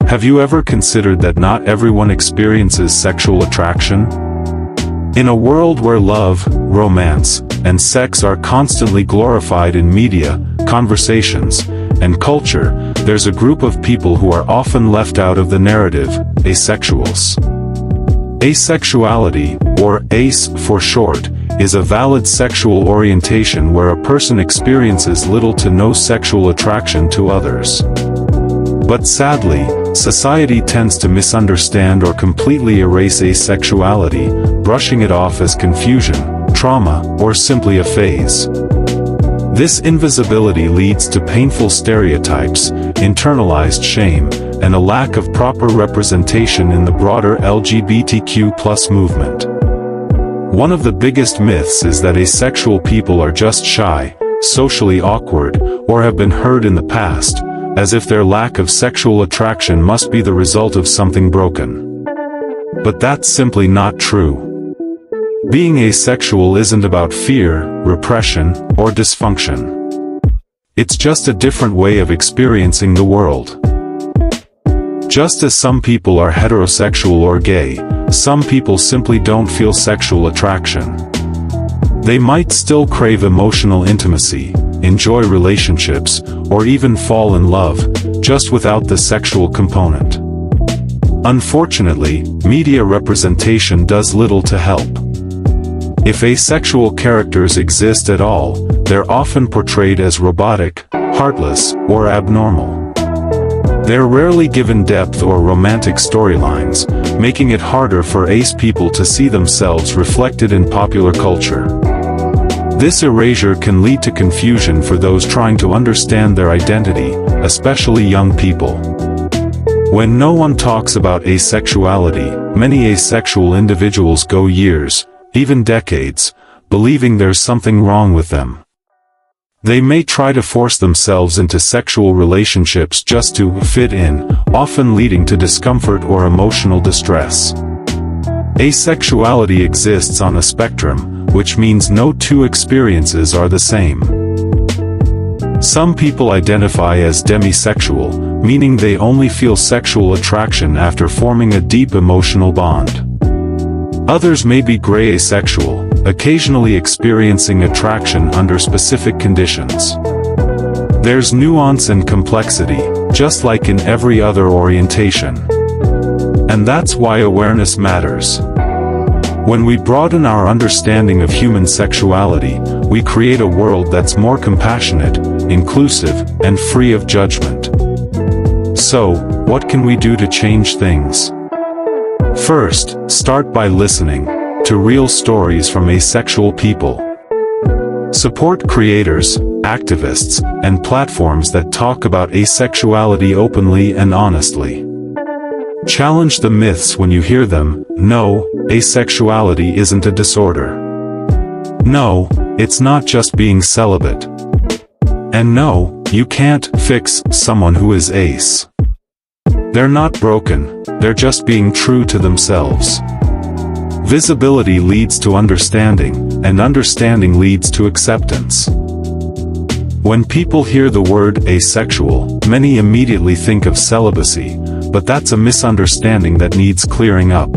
Have you ever considered that not everyone experiences sexual attraction? In a world where love, romance, and sex are constantly glorified in media, conversations, and culture, there's a group of people who are often left out of the narrative: asexuals. Asexuality, or ACE for short, is a valid sexual orientation where a person experiences little to no sexual attraction to others. But sadly, society tends to misunderstand or completely erase asexuality, brushing it off as confusion, trauma, or simply a phase. This invisibility leads to painful stereotypes, internalized shame, and a lack of proper representation in the broader LGBTQ+ movement. One of the biggest myths is that asexual people are just shy, socially awkward, or have been hurt in the past, as if their lack of sexual attraction must be the result of something broken. But that's simply not true. Being asexual isn't about fear, repression, or dysfunction. It's just a different way of experiencing the world. Just as some people are heterosexual or gay, some people simply don't feel sexual attraction. They might still crave emotional intimacy, enjoy relationships, or even fall in love, just without the sexual component. Unfortunately, media representation does little to help. If asexual characters exist at all, they're often portrayed as robotic, heartless, or abnormal. They're rarely given depth or romantic storylines, making it harder for ace people to see themselves reflected in popular culture. This erasure can lead to confusion for those trying to understand their identity, especially young people. When no one talks about asexuality, many asexual individuals go years, even decades, believing there's something wrong with them. They may try to force themselves into sexual relationships just to fit in, often leading to discomfort or emotional distress. Asexuality exists on a spectrum, which means no two experiences are the same. Some people identify as demisexual, meaning they only feel sexual attraction after forming a deep emotional bond. Others may be gray asexual, occasionally experiencing attraction under specific conditions. There's nuance and complexity, just like in every other orientation. And that's why awareness matters. When we broaden our understanding of human sexuality, we create a world that's more compassionate, inclusive, and free of judgment. So, what can we do to change things? First, start by listening to real stories from asexual people. Support creators, activists, and platforms that talk about asexuality openly and honestly. Challenge the myths when you hear them. No, asexuality isn't a disorder. No, it's not just being celibate. And no, you can't fix someone who is ace. They're not broken, they're just being true to themselves. Visibility leads to understanding, and understanding leads to acceptance. When people hear the word asexual, many immediately think of celibacy, but that's a misunderstanding that needs clearing up.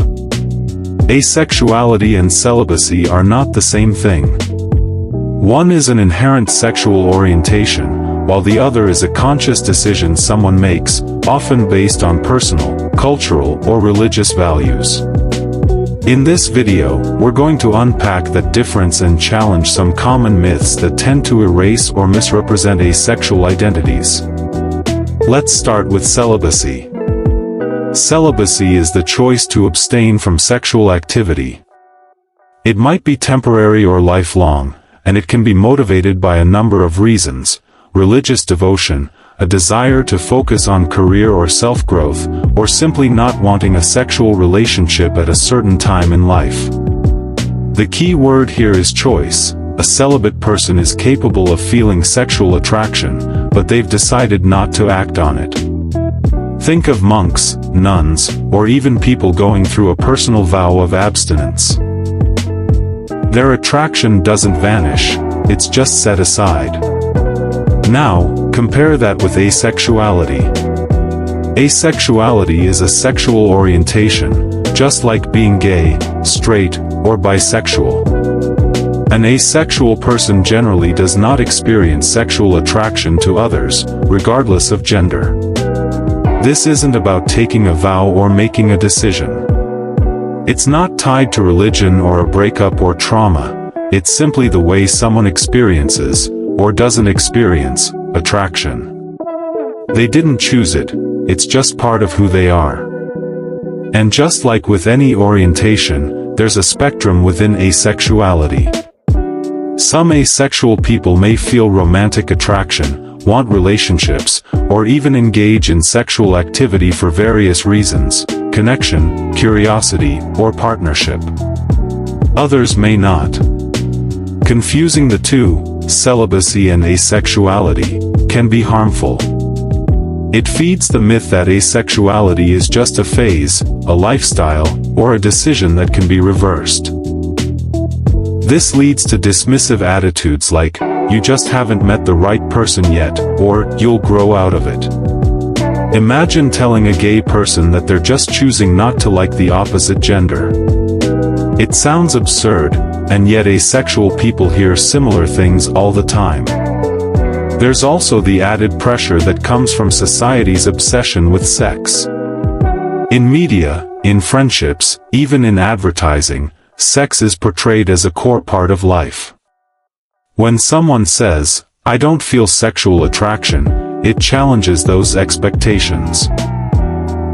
Asexuality and celibacy are not the same thing. One is an inherent sexual orientation, while the other is a conscious decision someone makes, often based on personal, cultural, or religious values. In this video, we're going to unpack that difference and challenge some common myths that tend to erase or misrepresent asexual identities. Let's start with celibacy. Celibacy is the choice to abstain from sexual activity. It might be temporary or lifelong, and it can be motivated by a number of reasons: religious devotion, a desire to focus on career or self-growth, or simply not wanting a sexual relationship at a certain time in life. The key word here is choice. A celibate person is capable of feeling sexual attraction, but they've decided not to act on it. Think of monks, nuns, or even people going through a personal vow of abstinence. Their attraction doesn't vanish, it's just set aside. Now, compare that with asexuality. Asexuality is a sexual orientation, just like being gay, straight, or bisexual. An asexual person generally does not experience sexual attraction to others, regardless of gender. This isn't about taking a vow or making a decision. It's not tied to religion or a breakup or trauma. It's simply the way someone experiences, or doesn't experience, attraction. They didn't choose it, it's just part of who they are. And just like with any orientation, there's a spectrum within asexuality. Some asexual people may feel romantic attraction, want relationships, or even engage in sexual activity for various reasons: connection, curiosity, or partnership. Others may not. Confusing the two, celibacy and asexuality, can be harmful. It feeds the myth that asexuality is just a phase, a lifestyle, or a decision that can be reversed. This leads to dismissive attitudes like, "You just haven't met the right person yet," or "You'll grow out of it." Imagine telling a gay person that they're just choosing not to like the opposite gender. It sounds absurd, and yet asexual people hear similar things all the time. There's also the added pressure that comes from society's obsession with sex. In media, in friendships, even in advertising, sex is portrayed as a core part of life. When someone says, "I don't feel sexual attraction," it challenges those expectations.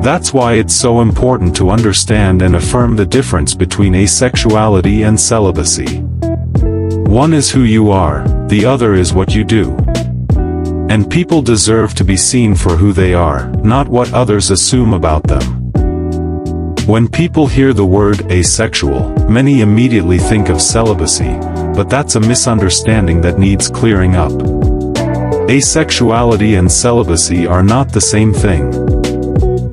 That's why it's so important to understand and affirm the difference between asexuality and celibacy. One is who you are, the other is what you do. And people deserve to be seen for who they are, not what others assume about them. When people hear the word asexual, many immediately think of celibacy, but that's a misunderstanding that needs clearing up. Asexuality and celibacy are not the same thing.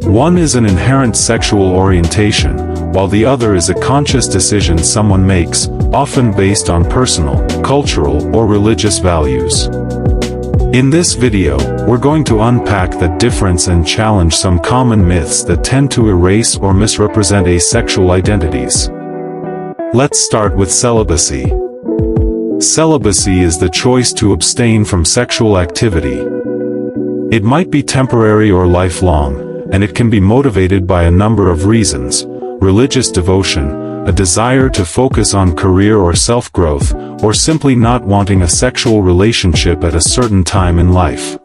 One is an inherent sexual orientation, while the other is a conscious decision someone makes, often based on personal, cultural, or religious values. In this video, we're going to unpack that difference and challenge some common myths that tend to erase or misrepresent asexual identities. Let's start with celibacy. Celibacy is the choice to abstain from sexual activity. It might be temporary or lifelong, and it can be motivated by a number of reasons: religious devotion, a desire to focus on career or self-growth, or simply not wanting a sexual relationship at a certain time in life.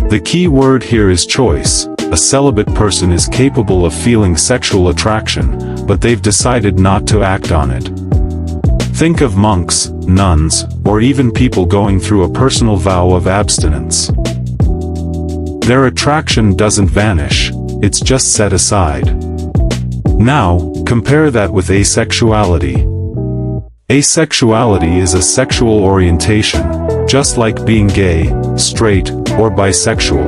The key word here is choice. A celibate person is capable of feeling sexual attraction, but they've decided not to act on it. Think of monks, nuns, or even people going through a personal vow of abstinence. Their attraction doesn't vanish, it's just set aside. Now, compare that with asexuality. Asexuality is a sexual orientation, just like being gay, straight, or bisexual.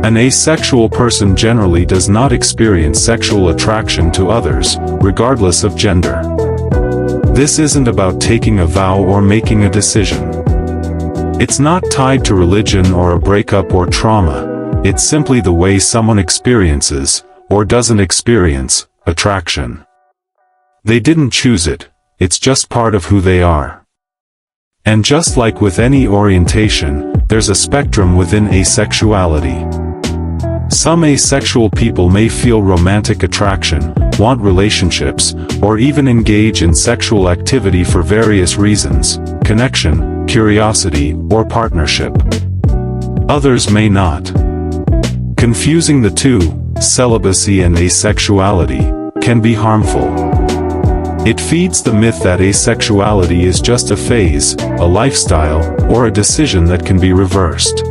An asexual person generally does not experience sexual attraction to others, regardless of gender. This isn't about taking a vow or making a decision. It's not tied to religion or a breakup or trauma. It's simply the way someone experiences, or doesn't experience, attraction. They didn't choose it, it's just part of who they are. And just like with any orientation, there's a spectrum within asexuality. Some asexual people may feel romantic attraction, want relationships, or even engage in sexual activity for various reasons: connection, curiosity, or partnership. Others may not. Confusing the two, celibacy and asexuality, can be harmful. It feeds the myth that asexuality is just a phase, a lifestyle, or a decision that can be reversed.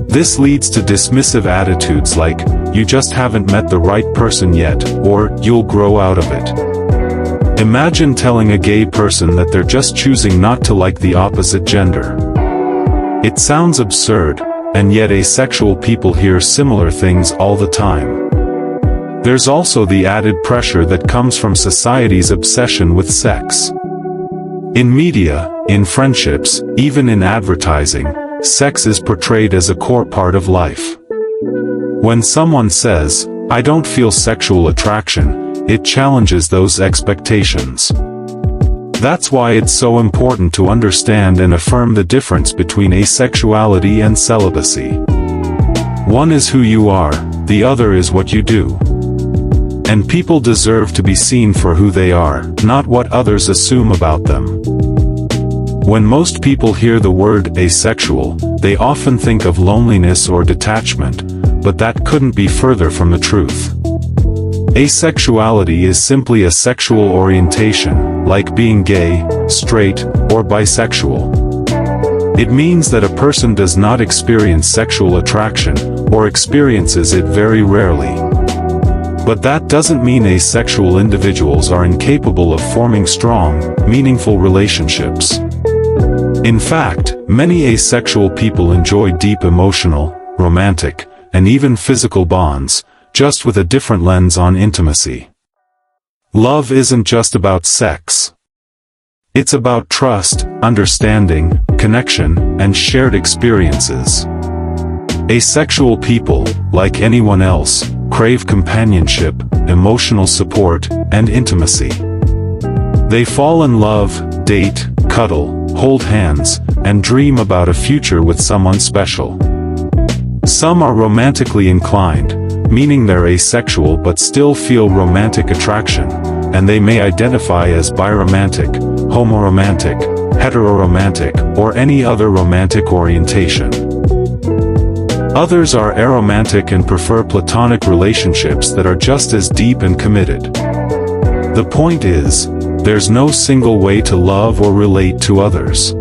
This leads to dismissive attitudes like, "You just haven't met the right person yet," or "You'll grow out of it." Imagine telling a gay person that they're just choosing not to like the opposite gender. It sounds absurd, and yet asexual people hear similar things all the time. There's also the added pressure that comes from society's obsession with sex. In media, in friendships, even in advertising, sex is portrayed as a core part of life. When someone says, "I don't feel sexual attraction," it challenges those expectations. That's why it's so important to understand and affirm the difference between asexuality and celibacy. One is who you are, the other is what you do. And people deserve to be seen for who they are, not what others assume about them. When most people hear the word asexual, they often think of loneliness or detachment, but that couldn't be further from the truth. Asexuality is simply a sexual orientation, like being gay, straight, or bisexual. It means that a person does not experience sexual attraction, or experiences it very rarely. But that doesn't mean asexual individuals are incapable of forming strong, meaningful relationships. In fact, many asexual people enjoy deep emotional, romantic, and even physical bonds, just with a different lens on intimacy. Love isn't just about sex. It's about trust, understanding, connection, and shared experiences. Asexual people, like anyone else, crave companionship, emotional support, and intimacy. They fall in love, date, cuddle, hold hands, and dream about a future with someone special. Some are romantically inclined, meaning they're asexual but still feel romantic attraction, and they may identify as biromantic, homoromantic, heteroromantic, or any other romantic orientation. Others are aromantic and prefer platonic relationships that are just as deep and committed. The point is, there's no single way to love or relate to others.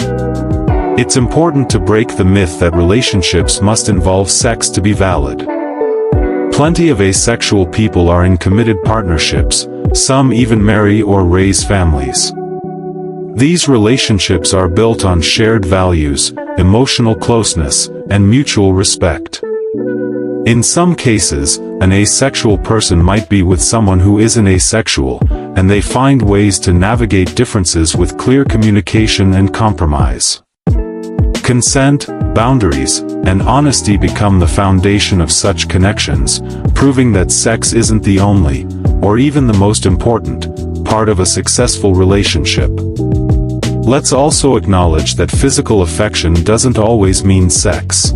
It's important to break the myth that relationships must involve sex to be valid. Plenty of asexual people are in committed partnerships, some even marry or raise families. These relationships are built on shared values, emotional closeness, and mutual respect. In some cases, an asexual person might be with someone who isn't asexual, and they find ways to navigate differences with clear communication and compromise. Consent, boundaries, and honesty become the foundation of such connections, proving that sex isn't the only, or even the most important, part of a successful relationship. Let's also acknowledge that physical affection doesn't always mean sex.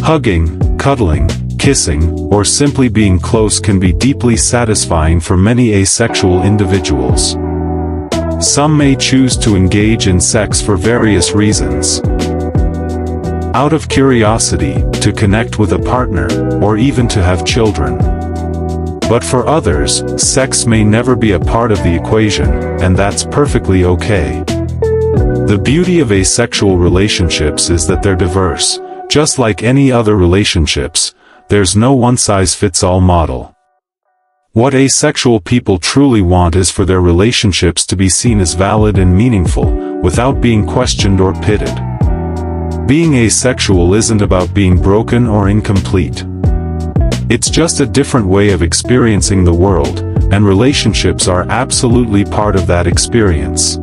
Hugging, cuddling, kissing, or simply being close can be deeply satisfying for many asexual individuals. Some may choose to engage in sex for various reasons. Out of curiosity, to connect with a partner, or even to have children. But for others, sex may never be a part of the equation, and that's perfectly okay. The beauty of asexual relationships is that they're diverse. Just like any other relationships, there's no one-size-fits-all model. What asexual people truly want is for their relationships to be seen as valid and meaningful, without being questioned or pitted. Being asexual isn't about being broken or incomplete. It's just a different way of experiencing the world, and relationships are absolutely part of that experience.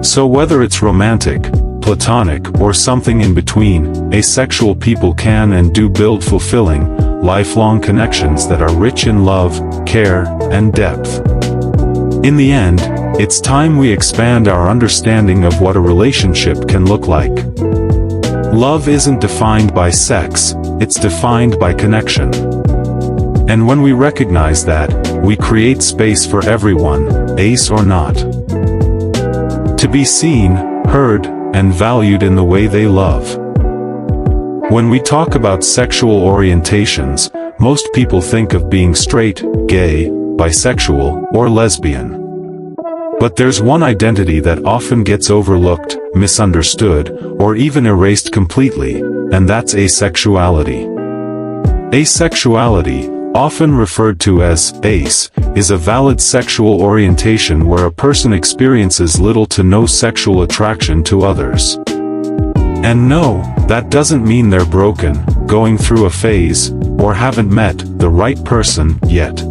So whether it's romantic, platonic, or something in between, asexual people can and do build fulfilling, lifelong connections that are rich in love, care, and depth. In the end, it's time we expand our understanding of what a relationship can look like. Love isn't defined by sex, it's defined by connection. And when we recognize that, we create space for everyone, ace or not, to be seen, heard, and valued in the way they love. When we talk about sexual orientations, most people think of being straight, gay, bisexual, or lesbian. But there's one identity that often gets overlooked, misunderstood, or even erased completely, and that's asexuality. Asexuality, often referred to as ace, is a valid sexual orientation where a person experiences little to no sexual attraction to others. And no, that doesn't mean they're broken, going through a phase, or haven't met the right person yet.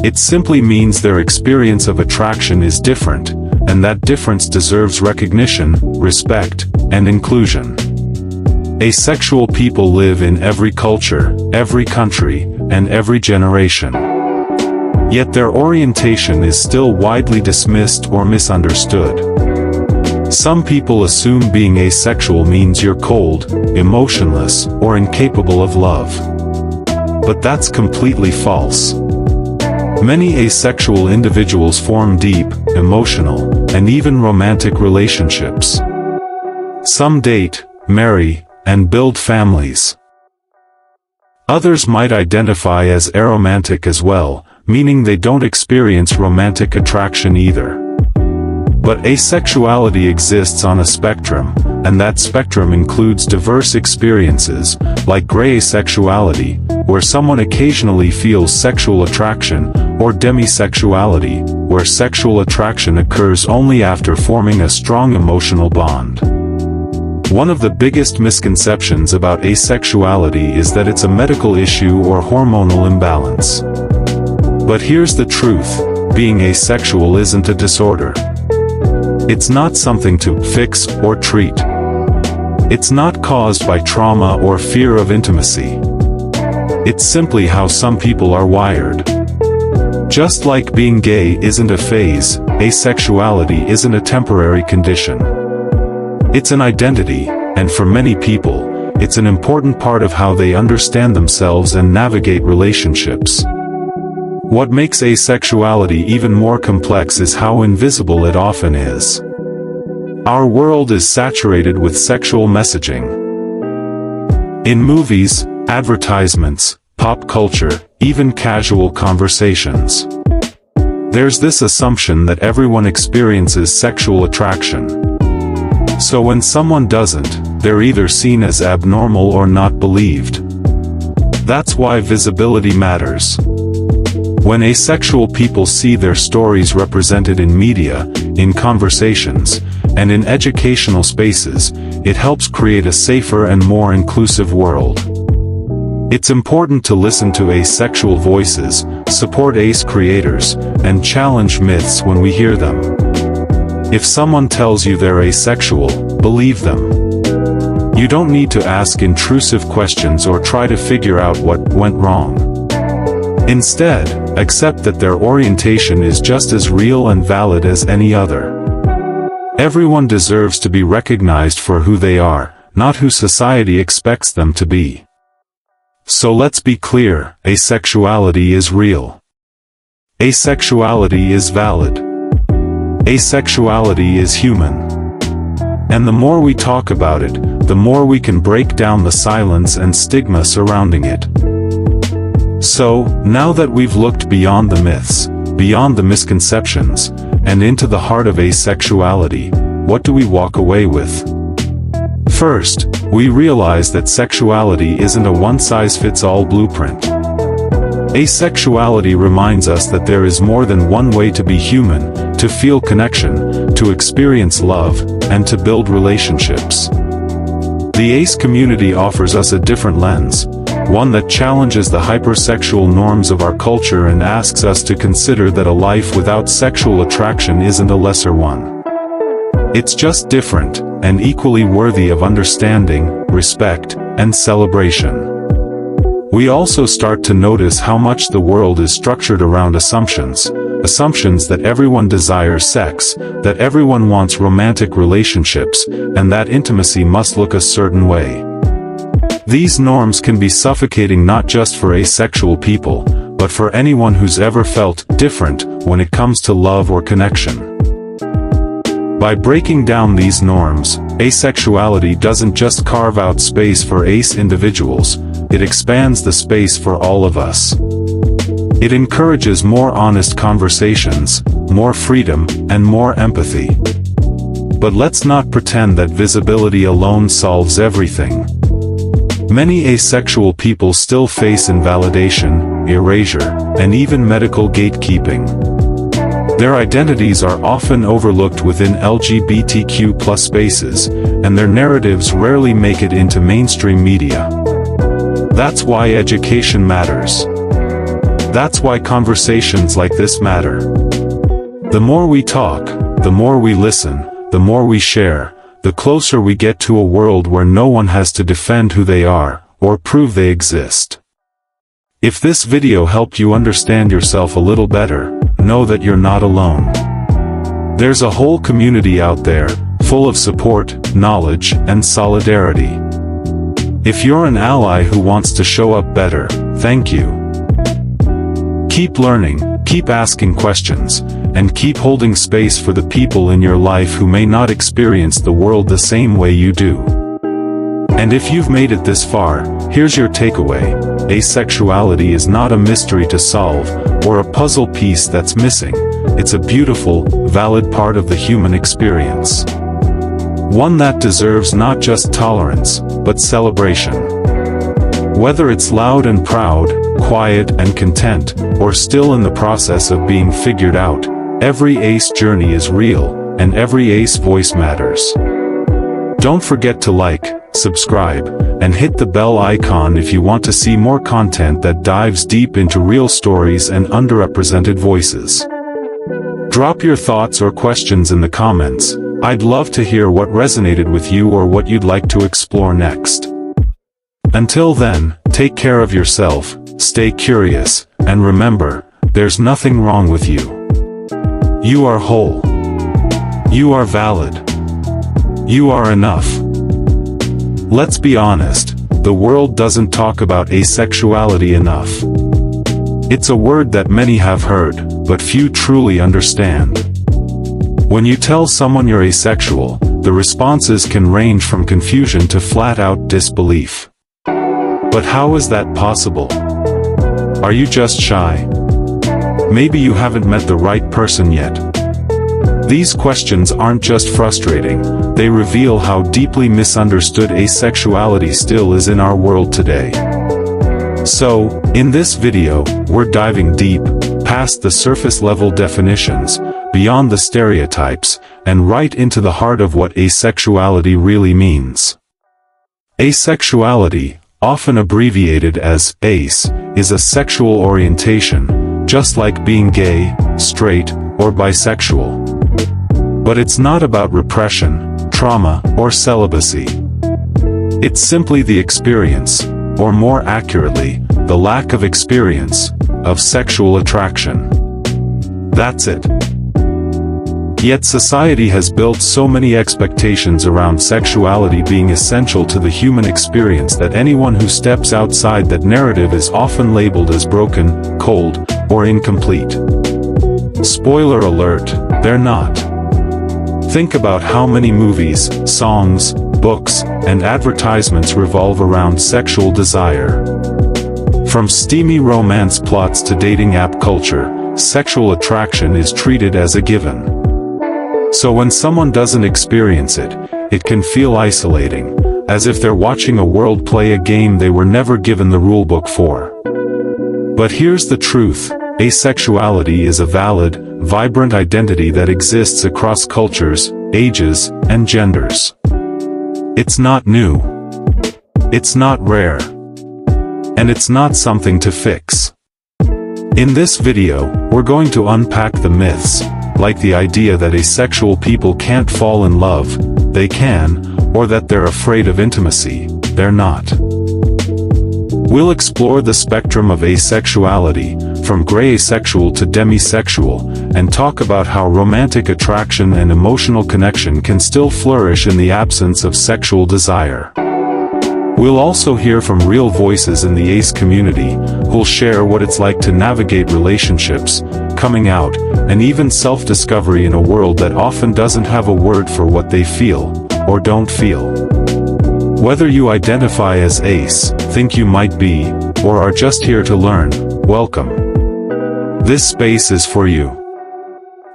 It simply means their experience of attraction is different, and that difference deserves recognition, respect, and inclusion. Asexual people live in every culture, every country, and every generation. Yet their orientation is still widely dismissed or misunderstood. Some people assume being asexual means you're cold, emotionless, or incapable of love. But that's completely false. Many asexual individuals form deep, emotional, and even romantic relationships. Some date, marry, and build families. Others might identify as aromantic as well, meaning they don't experience romantic attraction either. But asexuality exists on a spectrum, and that spectrum includes diverse experiences, like gray asexuality, where someone occasionally feels sexual attraction, or demisexuality, where sexual attraction occurs only after forming a strong emotional bond. One of the biggest misconceptions about asexuality is that it's a medical issue or hormonal imbalance. But here's the truth: being asexual isn't a disorder. It's not something to fix or treat. It's not caused by trauma or fear of intimacy. It's simply how some people are wired. Just like being gay isn't a phase, asexuality isn't a temporary condition. It's an identity, and for many people, it's an important part of how they understand themselves and navigate relationships. What makes asexuality even more complex is how invisible it often is. Our world is saturated with sexual messaging. In movies, advertisements, pop culture, even casual conversations. There's this assumption that everyone experiences sexual attraction. So when someone doesn't, they're either seen as abnormal or not believed. That's why visibility matters. When asexual people see their stories represented in media, in conversations, and in educational spaces, it helps create a safer and more inclusive world. It's important to listen to asexual voices, support ace creators, and challenge myths when we hear them. If someone tells you they're asexual, believe them. You don't need to ask intrusive questions or try to figure out what went wrong. Instead, accept that their orientation is just as real and valid as any other. Everyone deserves to be recognized for who they are, not who society expects them to be. So let's be clear: asexuality is real. Asexuality is valid. Asexuality is human. And the more we talk about it, the more we can break down the silence and stigma surrounding it. So, now that we've looked beyond the myths, beyond the misconceptions, and into the heart of asexuality, what do we walk away with? First, we realize that sexuality isn't a one-size-fits-all blueprint. Asexuality reminds us that there is more than one way to be human, to feel connection, to experience love, and to build relationships. The ace community offers us a different lens, one that challenges the hypersexual norms of our culture and asks us to consider that a life without sexual attraction isn't a lesser one. It's just different, and equally worthy of understanding, respect, and celebration. We also start to notice how much the world is structured around assumptions that everyone desires sex, that everyone wants romantic relationships, and that intimacy must look a certain way. These norms can be suffocating not just for asexual people, but for anyone who's ever felt different when it comes to love or connection. By breaking down these norms, asexuality doesn't just carve out space for ace individuals, it expands the space for all of us. It encourages more honest conversations, more freedom, and more empathy. But let's not pretend that visibility alone solves everything. Many asexual people still face invalidation, erasure, and even medical gatekeeping. Their identities are often overlooked within LGBTQ+ spaces, and their narratives rarely make it into mainstream media. That's why education matters. That's why conversations like this matter. The more we talk, the more we listen, the more we share, the closer we get to a world where no one has to defend who they are, or prove they exist. If this video helped you understand yourself a little better, know that you're not alone. There's a whole community out there, full of support, knowledge, and solidarity. If you're an ally who wants to show up better, thank you. Keep learning, keep asking questions, and keep holding space for the people in your life who may not experience the world the same way you do. And if you've made it this far, here's your takeaway: asexuality is not a mystery to solve, or a puzzle piece that's missing. It's a beautiful, valid part of the human experience. One that deserves not just tolerance, but celebration. Whether it's loud and proud, quiet and content, or still in the process of being figured out, every ace journey is real, and every ace voice matters. Don't forget to like, subscribe, and hit the bell icon if you want to see more content that dives deep into real stories and underrepresented voices. Drop your thoughts or questions in the comments. I'd love to hear what resonated with you or what you'd like to explore next. Until then, take care of yourself, stay curious, and remember, there's nothing wrong with you. You are whole. You are valid. You are enough. Let's be honest, the world doesn't talk about asexuality enough. It's a word that many have heard, but few truly understand. When you tell someone you're asexual, the responses can range from confusion to flat-out disbelief. But how is that possible? Are you just shy? Maybe you haven't met the right person yet. These questions aren't just frustrating, they reveal how deeply misunderstood asexuality still is in our world today. So, in this video, we're diving deep, past the surface-level definitions, beyond the stereotypes, and right into the heart of what asexuality really means. Asexuality, often abbreviated as ACE, is a sexual orientation, just like being gay, straight, or bisexual. But it's not about repression, trauma, or celibacy. It's simply the experience, or more accurately, the lack of experience, of sexual attraction. That's it. Yet society has built so many expectations around sexuality being essential to the human experience that anyone who steps outside that narrative is often labeled as broken, cold, or incomplete. Spoiler alert, they're not. Think about how many movies, songs, books, and advertisements revolve around sexual desire. From steamy romance plots to dating app culture, sexual attraction is treated as a given. So when someone doesn't experience it, it can feel isolating, as if they're watching a world play a game they were never given the rulebook for. But here's the truth: asexuality is a valid, vibrant identity that exists across cultures, ages, and genders. It's not new. It's not rare. And it's not something to fix. In this video, we're going to unpack the myths, like the idea that asexual people can't fall in love. They can, or that they're afraid of intimacy. They're not. We'll explore the spectrum of asexuality, from gray asexual to demisexual, and talk about how romantic attraction and emotional connection can still flourish in the absence of sexual desire. We'll also hear from real voices in the ace community, who'll share what it's like to navigate relationships, coming out, and even self-discovery in a world that often doesn't have a word for what they feel, or don't feel. Whether you identify as ace, think you might be, or are just here to learn, welcome. This space is for you.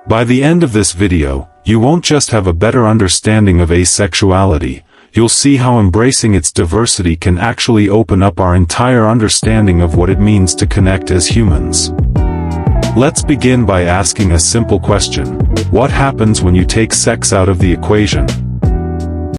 By the end of this video, you won't just have a better understanding of asexuality, you'll see how embracing its diversity can actually open up our entire understanding of what it means to connect as humans. Let's begin by asking a simple question: what happens when you take sex out of the equation?